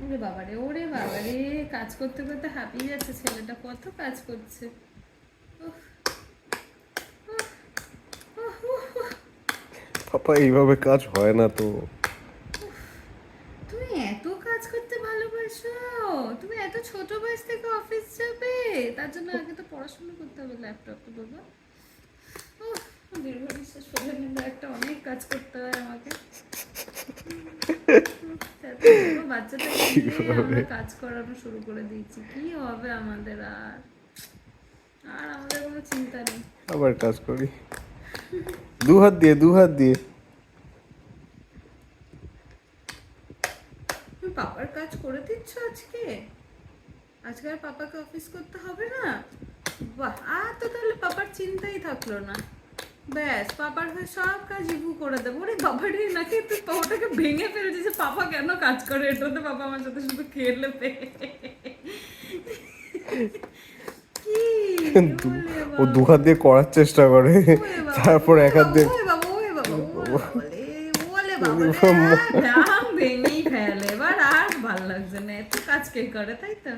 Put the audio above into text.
ওরে বাবারে, কাজ করতে করতে হাঁপিয়ে যাচ্ছে ছেলেটা, কত কাজ করছে। পাপা এইভাবে কাজ হয় না তো। তুমি এত কাজ করতে ভালোবাসো, তুমি এত ছোট বয়স থেকে অফিস যাবে, তার জন্য আগে তো পড়াশোনা করতে হবে ল্যাপটপে বাবা। দীর্ঘ নিঃশ্বাস ফেলে কিন্তু একটা অনেক কাজ করতে হয় আমাকে। বাচ্চাটাকে দিয়ে আমরা কাজ করানো শুরু করে দিয়েছি, কি হবে আমাদের আর? আর আমাদের কোনো চিন্তা নেই। আবার কাজ করি দু হাত দিয়ে, দু হাত দিয়ে। তুমি পাপার কাজ করে দিচ্ছ আজকে? আজকে আর পাপাকে অফিস করতে হবে না? বাহ, আর তো তাহলে পাপার চিন্তাই থাকলো না। ব্যাস, পাপার হয়ে সব কাজ ইভু করে দেবো। ওরে বাবারে, নাকি তুই ওটাকে ভেঙে ফেলেছিস যে পাপা কেন কাজ করে, এটাতে পাপা আমার সাথে শুধু খেলে পে কি ও দু হাত দিয়ে করার চেষ্টা করে, তারপর এক হাত দিয়ে। ভেঙেই ফেলে, এবার আর ভাল লাগছে না, এত কাজ কে করে, তাই তো?